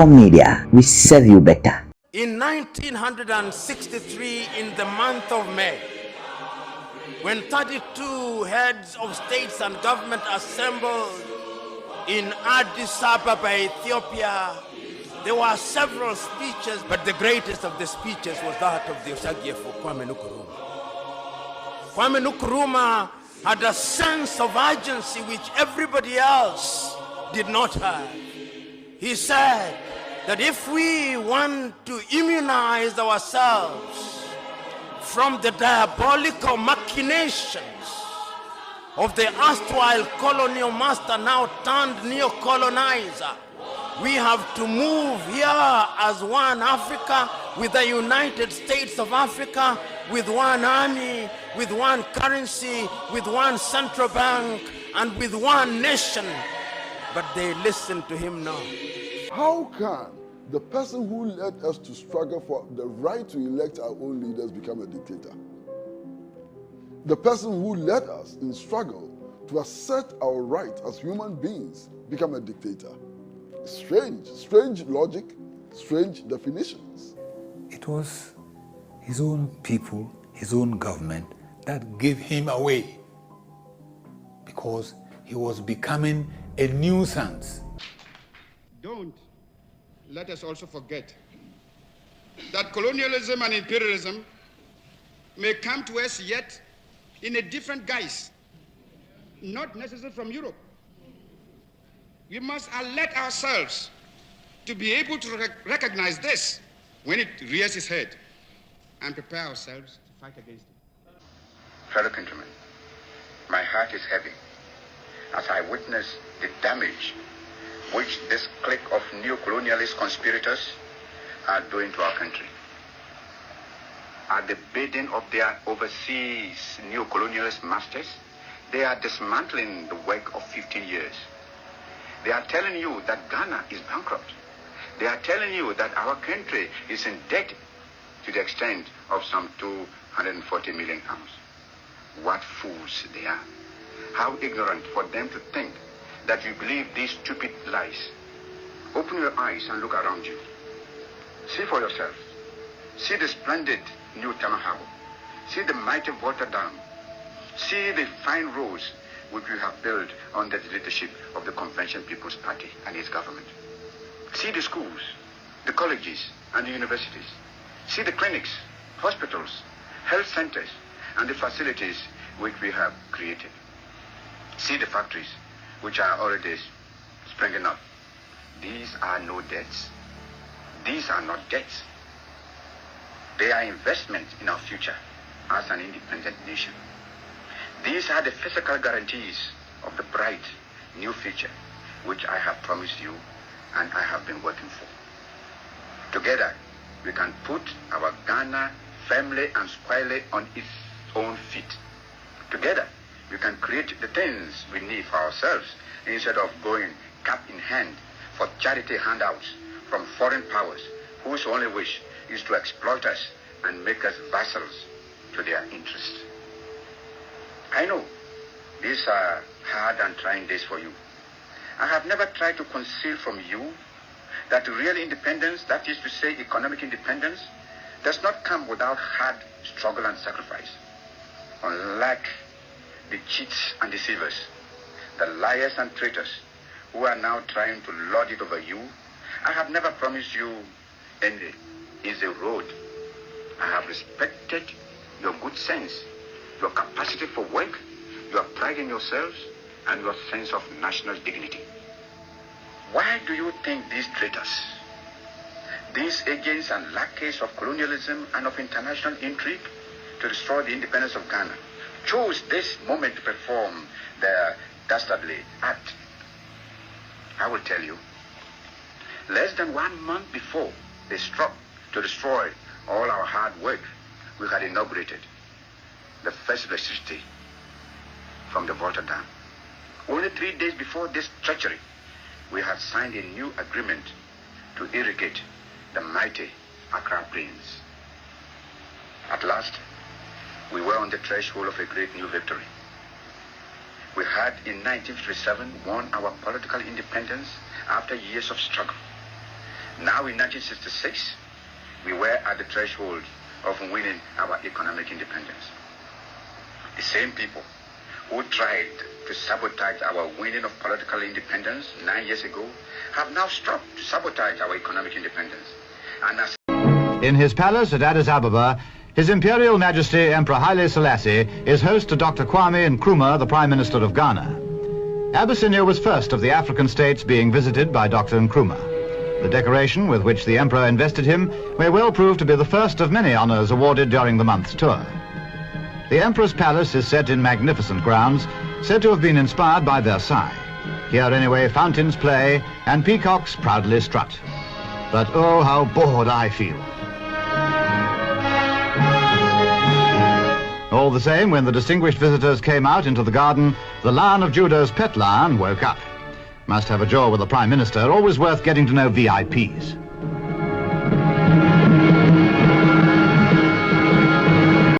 Platform Media, we serve you better. In 1963, in the month of May, when 32 heads of states and government assembled in Addis Ababa, Ethiopia, there were several speeches, but the greatest of the speeches was that of the Osagyefo Kwame Nkrumah. Kwame Nkrumah had a sense of urgency which everybody else did not have. He said that if we want to immunize ourselves from the diabolical machinations of the erstwhile colonial master, now turned neo-colonizer, we have to move here as one Africa, with the United States of Africa, with one army, with one currency, with one central bank, and with one nation. But they listen to him now. How can the person who led us to struggle for the right to elect our own leaders become a dictator? The person who led us in struggle to assert our right as human beings become a dictator? Strange logic, strange definitions. It was his own people, his own government that gave him away because he was becoming a nuisance. Don't let us also forget that colonialism and imperialism may come to us yet in a different guise, not necessarily from Europe. We must alert ourselves to be able to recognize this when it rears its head and prepare ourselves to fight against it. Fellow countrymen, my heart is heavy as I witness the damage which this clique of neo-colonialist conspirators are doing to our country. At the bidding of their overseas neo-colonialist masters, they are dismantling the work of 15 years. They are telling you that Ghana is bankrupt. They are telling you that our country is in debt to the extent of some 240 million pounds. What fools they are. How ignorant for them to think that you believe these stupid lies. Open your eyes and look around you. See for yourself. See the splendid new Tama Harbour. See the mighty water dam. See the fine roads which we have built under the leadership of the Convention People's Party and its government. See the schools, the colleges, and the universities. See the clinics, hospitals, health centers, and the facilities which we have created. See the factories which are already springing up. These are no debts. These are not debts. They are investments in our future as an independent nation. These are the physical guarantees of the bright new future which I have promised you and I have been working for. Together, we can put our Ghana firmly and squarely on its own feet. Together, we can create the things we need for ourselves instead of going cap in hand for charity handouts from foreign powers whose only wish is to exploit us and make us vassals to their interests. I know these are hard and trying days for you. I have never tried to conceal from you that real independence, that is to say economic independence, does not come without hard struggle and sacrifice. Unlike the cheats and deceivers, the liars and traitors who are now trying to lord it over you, I have never promised you any easy road. I have respected your good sense, your capacity for work, your pride in yourselves, and your sense of national dignity. Why do you think these traitors, these agents and lackeys of colonialism and of international intrigue to destroy the independence of Ghana, chose this moment to perform their dastardly act? I will tell you, less than 1 month before they struck to destroy all our hard work, we had inaugurated the first electricity from the Volta Dam. Only 3 days before this treachery, we had signed a new agreement to irrigate the mighty Accra Plains. At last, we were on the threshold of a great new victory. We had in 1957 won our political independence after years of struggle. Now in 1966, we were at the threshold of winning our economic independence. The same people who tried to sabotage our winning of political independence 9 years ago have now struck to sabotage our economic independence. And as in his palace at Addis Ababa, His Imperial Majesty Emperor Haile Selassie is host to Dr. Kwame Nkrumah, the Prime Minister of Ghana. Abyssinia was first of the African states being visited by Dr. Nkrumah. The decoration with which the Emperor invested him may well prove to be the first of many honors awarded during the month's tour. The Emperor's palace is set in magnificent grounds, said to have been inspired by Versailles. Here anyway fountains play and peacocks proudly strut. But oh, how bored I feel. All the same, when the distinguished visitors came out into the garden, the Lion of Judah's pet lion woke up. Must have a jaw with the Prime Minister, always worth getting to know VIPs.